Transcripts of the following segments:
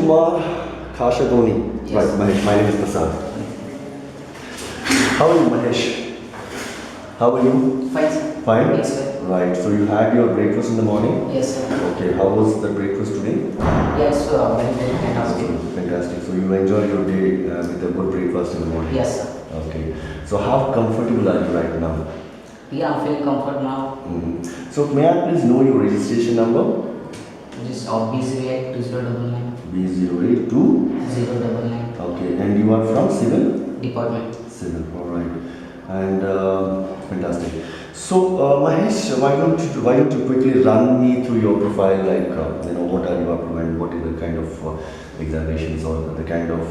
Kumar Kashagoni. Yes. Right, Mahesh. My name is Basar. How are you, Mahesh? How are you? Fine, sir. Fine? Yes, sir. Right. So you had your breakfast in the morning? Yes, sir. Okay. How was the breakfast today? Yes, very, very fantastic. Fantastic. So you enjoyed your day with a good breakfast in the morning? Yes, sir. Okay. So how comfortable are you right now? Yeah, I'm feeling comfort now. So may I please know your registration number? Just B08 2099 B082. 099 Okay. And you are from Civil? department. Civil. All right. And fantastic. So Mahesh, why don't you quickly run me through your profile? Like what are you up to and what is the kind of examinations or the kind of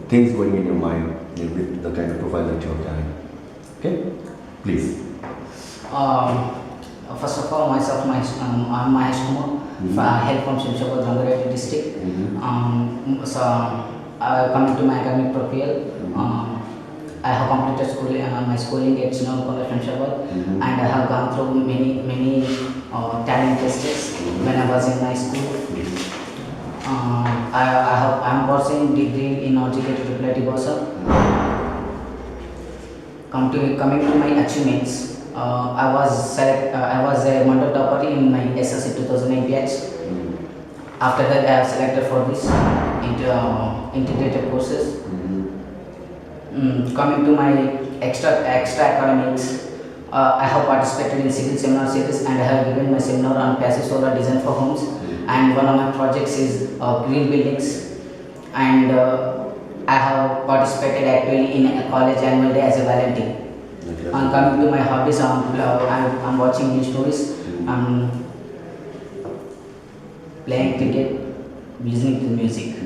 things going in your mind with the kind of profile that you are carrying? Okay. Please. First of all, myself, I'm Mahesh Kumar, hail from GOUD IIIT district. So coming to my academic profile, I have completed my schooling at Shinol College from Shabad, and I have gone through many talent tests when I was in my school. I'm pursuing degree in GOUD IIIT Basar. Coming to my achievements, I was a Mandal topper in my SSC 2008 batch. After that, I have selected for this integrated courses. Coming to my extra academics, I have participated in civil seminar series and I have given my seminar on passive solar design for homes. And one of my projects is green buildings. And I have participated actually in a college annual day as a volunteer. Okay. And coming to my hobbies, I'm watching news stories, playing cricket, listening to music.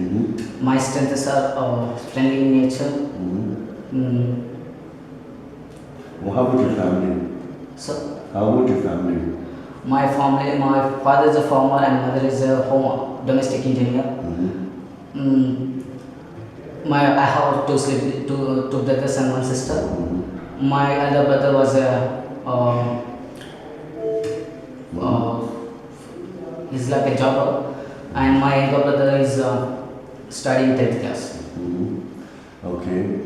My strengths are friendly in nature. Well, how about your family? So How about your family? my family, my father is a farmer and mother is a home domestic engineer. I have two brothers and one sister. My elder brother was he's like a jobber, and my younger brother is studying 10th class. Okay.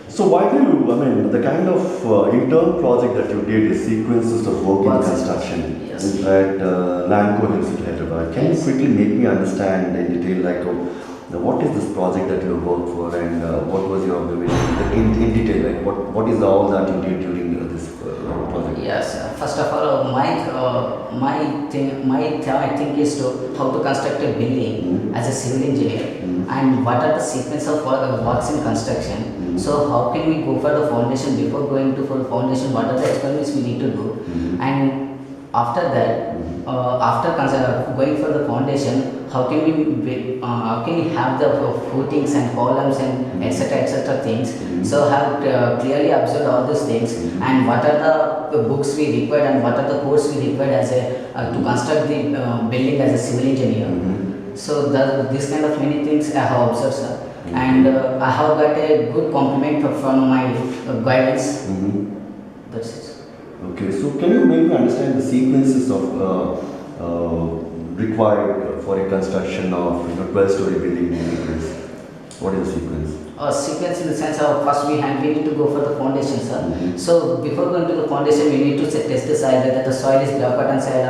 So why do you, the kind of intern project that you did is sequences of work in Work construction yes. at Lanco Hills in Hyderabad. Can Yes. you quickly make me understand in detail, like what is this project that you worked for and what was your observation in detail, like what is all that you did during this project? Yes, first of all, my thing is to how to construct a building as a civil engineer, and what are the sequence of works in construction. So how can we go for the foundation before going to for the foundation? What are the experiments we need to do, and after that, going for the foundation, how can we have the footings and columns and etc things. So have clearly observed all those things, and what are the books we required and what are the course we required as a to construct the building as a civil engineer. So this kind of many things I have observed, sir. And I have got a good compliment from my guidance. That's it. Okay, so can you make me understand the sequences of required for a construction of 12-story building in any place? What is the sequence? Sequence in the sense of first we need to go for the foundation, sir. So before going to the foundation, we need to test the soil, whether the soil is black cotton soil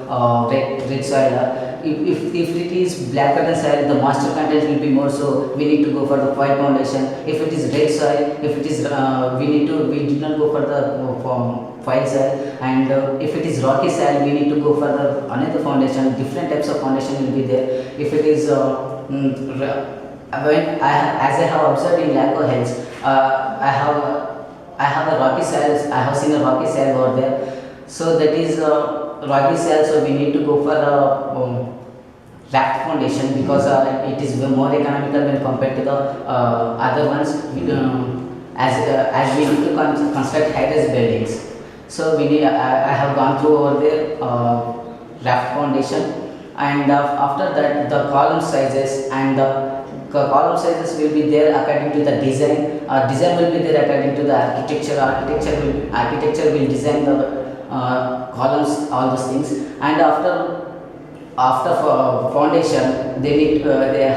or red soil. If it is black cotton soil, the moisture content will be more, so we need to go for the white foundation. If it is red soil, if it is we did not go for the white soil, and if it is rocky soil, we need to go for the another foundation. Different types of foundation will be there. If it is as I have observed in Lanco Hills, I have a rocky soil. I have seen a rocky soil over there. So that is rocky soil. So we need to go for a raft foundation because it is more economical when compared to the other ones. As we need to construct high-rise buildings. So I have gone through over there raft foundation, and after that the column sizes and the column sizes will be there according to the design. Design will be there according to the architecture. Architecture will design the columns, all those things. And after after foundation they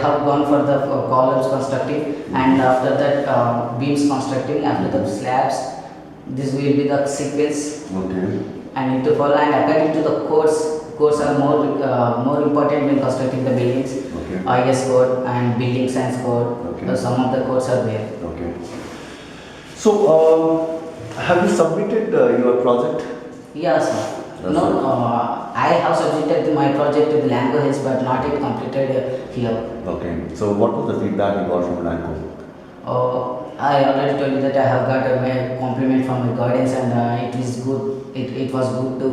have gone for the columns constructing, and after that beams constructing, after the slabs. This will be the sequence Okay. I need to follow, and according to the codes are more important when constructing the buildings. Okay. IS code and building science code. Okay. Some of the codes are there. Okay. So, have you submitted your project? Yes. That's No, it. I have submitted my project to the language, but not yet completed here. Okay. So, what was the feedback you got from Lanco? I already told you that I have got a compliment from my guidance, and it is good. It was good to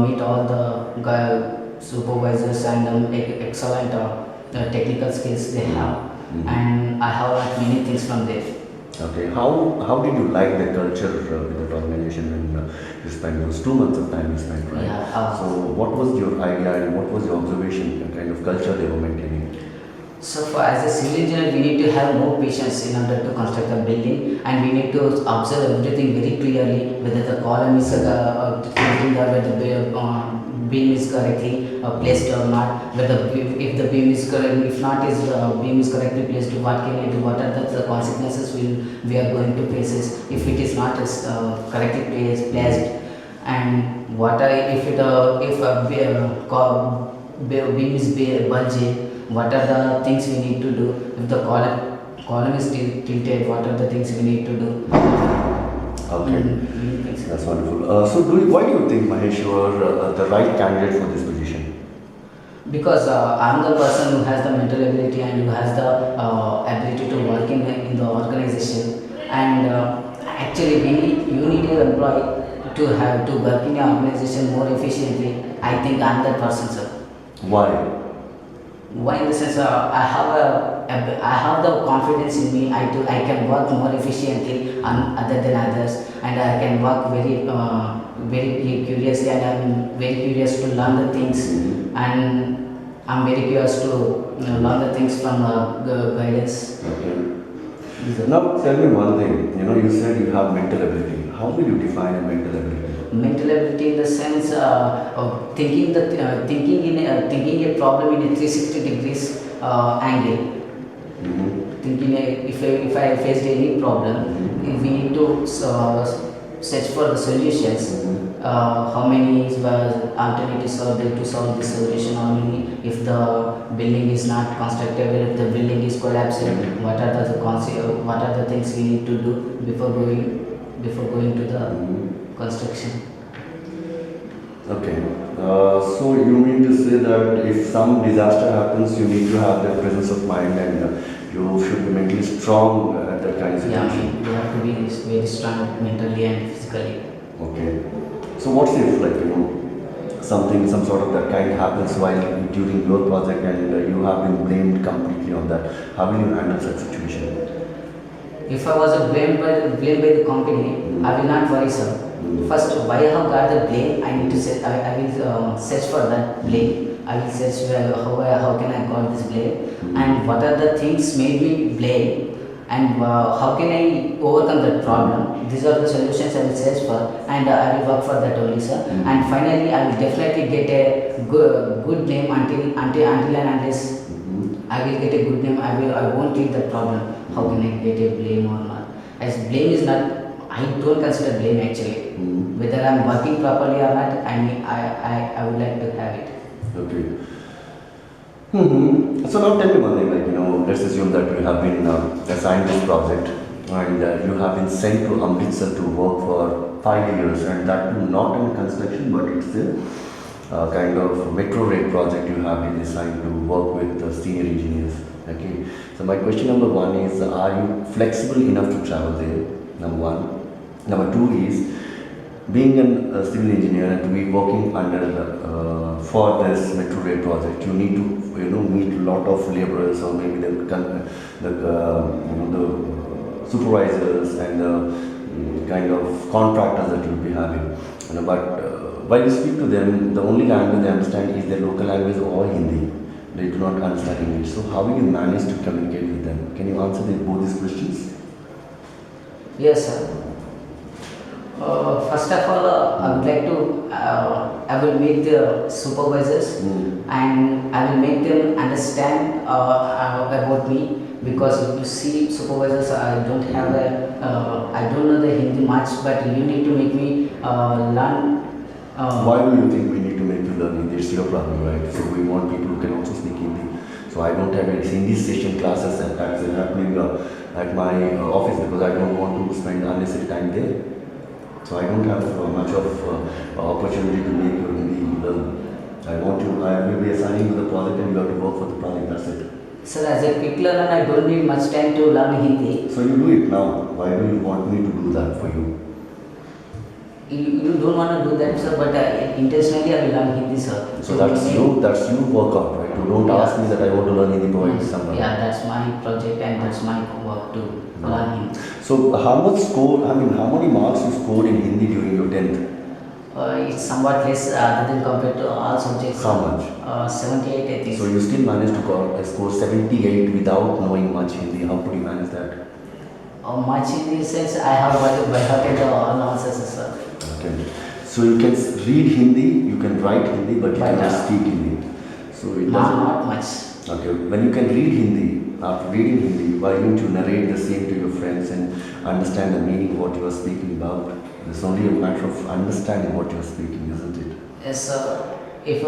meet all the supervisors and excellent technical skills they have, and I have learned many things from there. Okay. How did you like the culture with that organization when you spent those 2 months of time you spent, right? Yeah, So, what was your idea and what was your observation, the kind of culture they were maintaining? So, for as a civil engineer, we need to have more patience in order to construct a building, and we need to observe everything very clearly, whether the column is thinking or whether the beam is correctly placed or not. Whether if the beam is correct, if not, is beam is correctly placed, what can I do? What are the consequences we are going to face if it is not correctly placed, and what are if beam is bulgy, what are the things we need to do? If the column is tilted, what are the things we need to do? Okay. Many things. That's wonderful. So, why do you think, Mahesh, you are the right candidate for this position? Because I'm the person who has the mental ability and who has the ability to work in the organization, and actually you need an employee to work in your organization more efficiently. I think I'm that person, sir. Why? Why in the sense I have the confidence in me. I can work more efficiently other than others, and I can work very curiously, and I'm very curious to learn the things, and I'm very curious to learn the things from guidance. Okay. Now, tell me one thing. You said you have mental ability. How will you define a mental ability? Mental ability in the sense of thinking a problem in a 360 degrees angle. Thinking if I faced any problem, we need to search for the solutions. How many alternatives are there to solve this solution? How many, if the building is not constructed, if the building is collapsing, what are the things we need to do before going to the construction? Okay. So, you mean to say that if some disaster happens, you need to have the presence of mind and you should be mentally strong at that kind of Yeah, situation? you have to be very strong mentally and physically. Okay. So, what's if, some sort of that kind happens while during your project and you have been blamed completely on that? How will you handle such situation? If I was blamed by the company, I will not worry, sir. First, why I have got the blame? I need to say I will search for that blame. I will search how can I got this blame, and what are the things made me blame, and how can I overcome that problem. These are the solutions I will search for, and I will work for that only, sir. And finally, I will definitely get a good name until and unless I will get a good name. I won't leave that problem. How can I get a blame or not? As blame is not, I don't consider blame actually. Whether I'm working properly or not, I would like to have it. Okay. So now tell me one thing, let's assume that you have been assigned this project and you have been sent to Amritsar to work for 5 years, and that too not in construction, but it's a kind of metro rail project you have been assigned to work with senior engineers. Okay. So my question number one is, are you flexible enough to travel there? Number one. Number two is, being a civil engineer and to be working under for this metro rail project, you need to meet a lot of laborers or maybe the supervisors and the kind of contractors that you'll be having. But while you speak to them, the only language they understand is their local language or Hindi. They do not understand English. So how will you manage to communicate with them? Can you answer both these questions? Yes, sir. First of all, I would like to, I will meet the supervisors and I will make them understand about me, because if you see supervisors, I don't have I don't know the Hindi much, but you need to make me learn. Why do you think we need to make you learn Hindi? It's your problem, right? So we want people who can also speak Hindi. So I don't have any Hindi session classes and that's happening at my office, because I don't want to spend unnecessary time there. So I don't have much of opportunity to make your Hindi learn. I will be assigning you the project and you have to work for the project, that's it. Sir, as a quick learner, I don't need much time to learn Hindi. So you do it now. Why do you want me to do that for you? You don't want to do that, sir, but intentionally I will learn Hindi, sir. So that's you work out, right? You don't ask me that I want to learn Hindi for someone. Yeah, that's my project and that's my work to learn Hindi. So how many marks you scored in Hindi during your 10th? It's somewhat less other than compared to all subjects. How much? 78, I think. So you still managed to score 78 without knowing much Hindi. How could you manage that? Much in the sense I have by heart all answers, sir. Okay. So you can read Hindi, you can write Hindi, but you cannot speak Hindi. So it doesn't. Not much. Okay. When you can read Hindi, after reading Hindi, why don't you narrate the same to your friends and understand the meaning of what you are speaking about? It's only a matter of understanding what you are speaking, isn't it? Yes, sir. If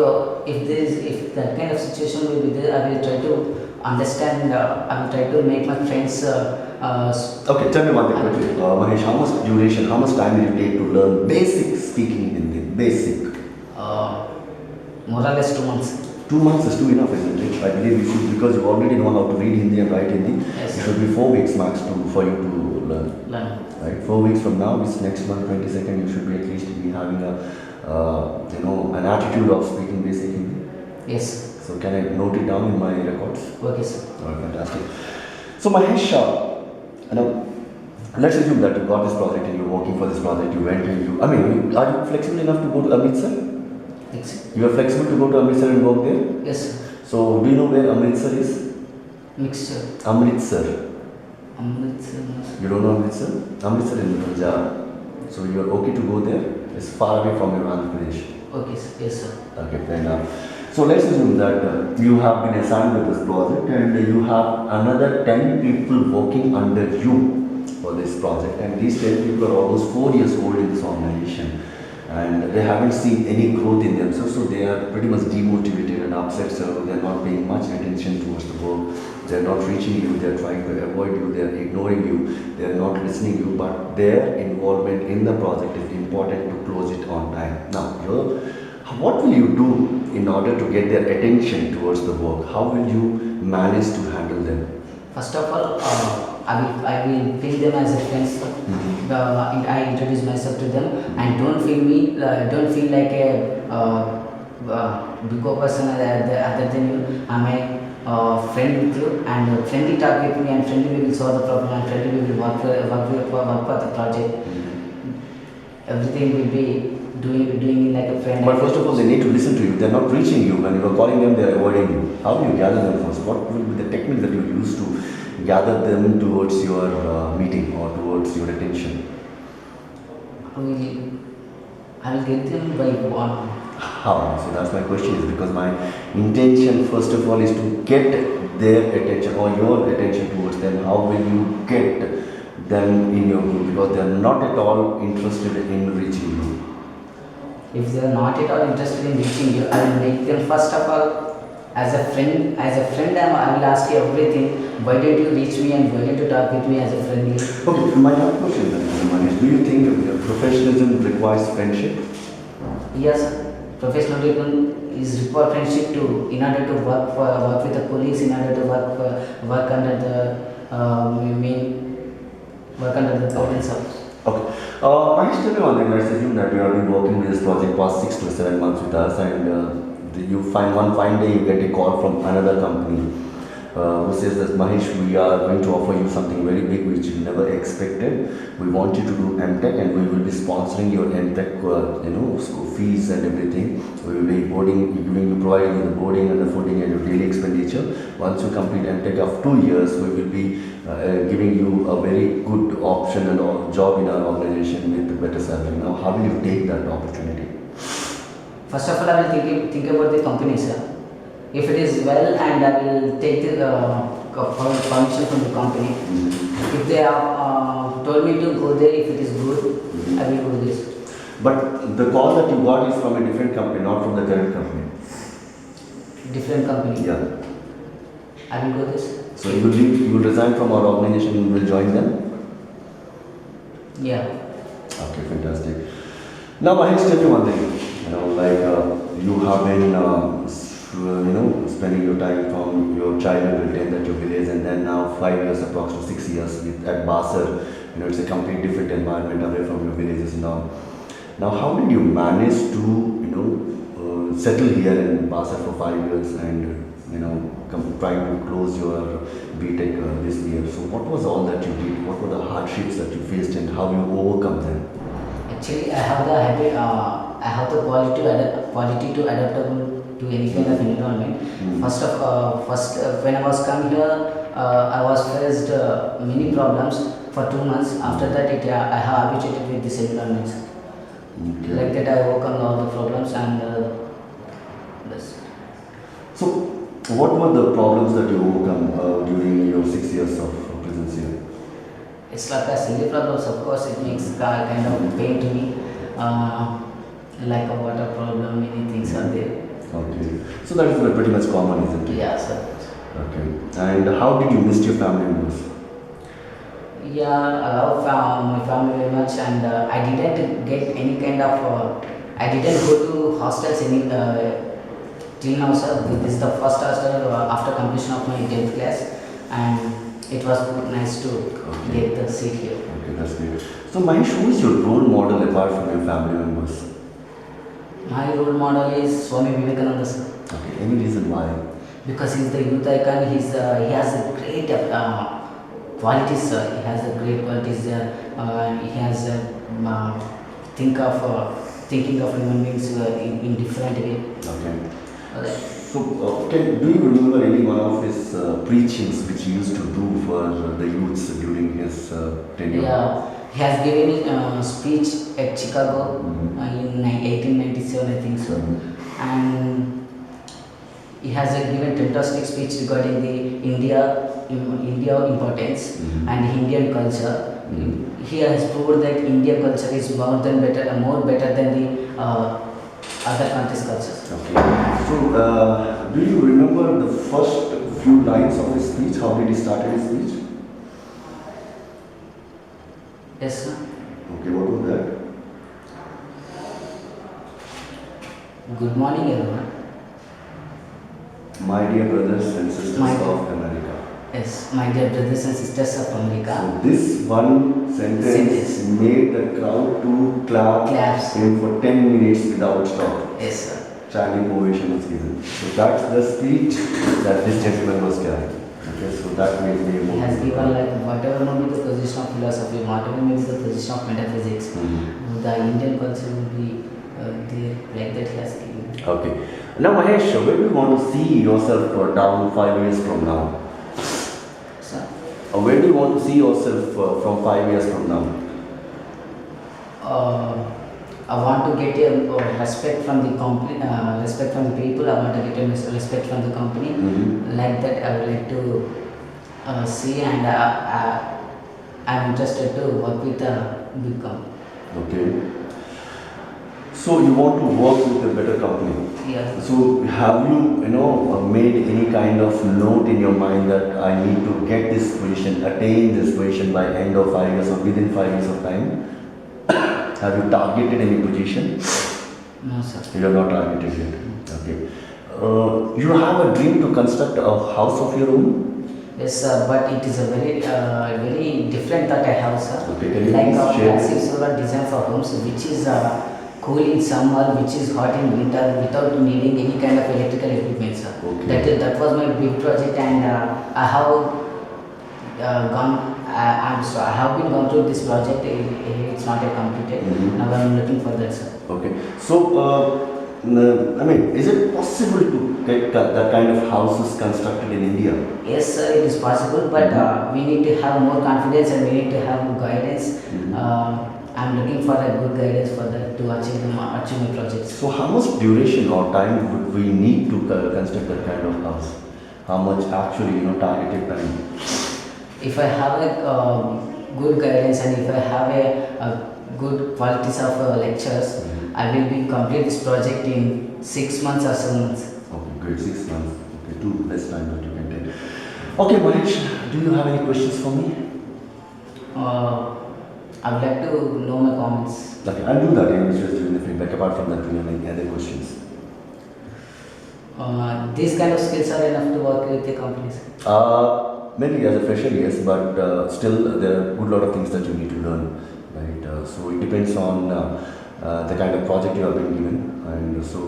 that kind of situation will be there, I will try to understand. I will try to make my friends. Okay, tell me one thing quickly. Mahesh, how much duration, how much time will it take to learn basic speaking Hindi? Basic. More or less 2 months. 2 months is too enough, isn't it? I believe you should, because you already know how to read Hindi and write Hindi. Yes, it should be 4 weeks max for you to learn. Right? 4 weeks from now, it's next month, 22nd, you should be at least be having an attitude of speaking basic Hindi. Yes. So can I note it down in my records? Okay, sir. Oh, fantastic. So Mahesh, let's assume that you got this project and you're working for this project. You went and are you flexible enough to go to Amritsar? Yes. You are flexible to go to Amritsar and work there? Yes, sir. So do you know where Amritsar is? Mixture. Amritsar. Amritsar. You don't know Amritsar? Amritsar is in Punjab. So you are okay to go there? It's far away from your Andhra Pradesh. Okay, sir. Yes, sir. Okay, fair enough. So let's assume that you have been assigned with this project and you have another 10 people working under you for this project, and these 10 people are almost 4 years old in this organization and they haven't seen any growth in themselves, so they are pretty much demotivated and upset, so they are not paying much attention towards the work. They are not reaching you, they are trying to avoid you, they are ignoring you, they are not listening to you, but their involvement in the project is important to close it on time. Now, what will you do in order to get their attention towards the work? How will you manage to handle them? First of all, I will feel them as a friends. I introduce myself to them and don't feel like a bigger person other than you. I'm a friend with you and friendly talk with me, and friendly we will solve the problem, and friendly we will work for the project. Everything will be doing like a friend. But first of all, they need to listen to you. They are not reaching you. When you are calling them, they are avoiding you. How do you gather them first? What will be the technique that you use to gather them towards your meeting or towards your attention? I will get them by one. How? So that's my question, is because my intention first of all is to get their attention or your attention towards them. How will you get them in your group? Because they are not at all interested in reaching you. If they are not at all interested in reaching you, I will make them first of all as a friend. I will ask you everything. Why did you reach me and why did you talk with me as a friend? Okay, my other question then is, do you think professionalism requires friendship? Yes, professionalism is require friendship in order to work with the colleagues, in order to work under the guidance of. Okay. Mahesh, tell me one thing. Let's assume that you have been working with this project past 6 to 7 months with us, and you find one fine day you get a call from another company who says that Mahesh, we are going to offer you something very big which you never expected. We want you to do MTech, and we will be sponsoring your MTech, school fees and everything. We will be providing you the boarding and the fooding and your daily expenditure. Once you complete MTech of 2 years, we will be giving you a very good option and job in our organization with a better salary. Now, how will you take that opportunity? First of all, I will think about the company, sir. If it is well, and I will take the permission from the company. If they have told me to go there, if it is good, I will do this. But the call that you got is from a different company, not from the current company. Different company. Yeah. I will go this. So you will resign from our organization and will join them? Yeah. Okay, fantastic. Now, Mahesh, tell me one thing. You have been, spending your time from your childhood till 10th at your village, and then now 5 years, approximately 6 years at Basar. It's a completely different environment away from your villages now. Now, how did you manage to, settle here in Basar for 5 years and, trying to close your BTech this year? So, what was all that you did? What were the hardships that you faced, and how you overcome them? Actually, I have the habit. I have the quality to adaptable to any kind of environment. First, when I was come here, I was faced many problems for 2 months. After that, I have habituated with this environment. Okay. Like that, I overcome all the problems and this. So, what were the problems that you overcome during your 6 years of presence here? It's like a silly problems. Of course, it makes kind of pain to me. Like a water problem, many things are there. Okay. So that is pretty much common, isn't it? Yeah, sir. Okay. And how did you miss your family members? Yeah, I love my family very much, and I didn't get any kind of. I didn't go to hostels any till now, sir. This is the first hostel after completion of my 10th class, and it was nice to get the seat here. Okay, that's great. So, Mahesh, who is your role model apart from your family members? My role model is Swami Vivekananda, sir. Okay, any reason why? Because he's the youth icon. He has a great qualities, sir. He has a great qualities. He has thinking of human beings in different way. Okay. So, do you remember any one of his preachings which he used to do for the youths during his tenure? Yeah, he has given a speech at Chicago in 1897, I think so, and he has given fantastic speech regarding the India importance and Indian culture. He has proved that Indian culture is more better than the other countries' cultures. Okay. So, do you remember the first few lines of his speech? How did he start his speech? Yes, sir. Okay, what was that? Good morning, everyone. My dear brothers and sisters of America. Yes, my dear brothers and sisters of America. So this one sentence made the crowd to clap him for 10 minutes without stop. Yes, sir. Standing ovation was given. So that's the speech that this gentleman was carrying. Okay, so that made me He has given like whatever may be the position of philosophy, whatever may be the position of metaphysics, the Indian culture will be there, like that he has given. Okay. Now Mahesh, where do you want to see yourself down 5 years from now? Sir? Where do you want to see yourself from 5 years from now? I want to get a respect from the company, respect from the people. I want to get a respect from the company. Like that, I would like to see, and I'm interested to work with a big company. Okay. So you want to work with a better company. Yeah. So have you, made any kind of note in your mind that I need to get this position, attain this position by end of 5 years or within 5 years of time? Have you targeted any position? No, sir. You are not targeted yet. Okay. You have a dream to construct a house of your own? Yes, sir, but it is a very different that I have, sir. Okay, can you Like please a share? passive solar design for homes, which is cool in summer, which is hot in winter, without needing any kind of electrical equipment, sir. Okay. That was my big project, and I have I have been gone through this project. It's not yet completed. Mhm. Now I'm looking for that, sir. Okay. So, I mean, is it possible to get that kind of houses constructed in India? Yes, sir, it is possible, but we need to have more confidence and we need to have guidance. Mhm. I'm looking for a good guidance for that to achieve my projects. So, how much duration or time would we need to construct that kind of house? How much actually, targeted time? If I have a good guidance and if I have a good qualities of lectures, I will be complete this project in 6 months or 7 months. Okay, great. 6 months. Okay, too less time that you can take. Okay, Mahesh, do you have any questions for me? I would like to know my comments. Okay, I'll do that. I was just giving the feedback. Apart from that, do you have any other questions? These kind of skills are enough to work with the companies. Maybe as a fresher, yes, but still there are a good lot of things that you need to learn, right? So it depends on the kind of project you have been given, and so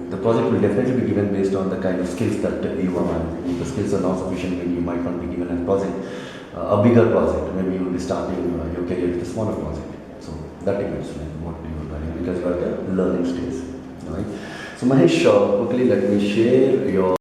the project will definitely be given based on the kind of skills that you are managing. If the skills are not sufficient, maybe you might not be given a project, a bigger project. Maybe you will be starting your career with a smaller project. So that depends on what you are learning because you are at the learning stage, right? So Mahesh, quickly let me share your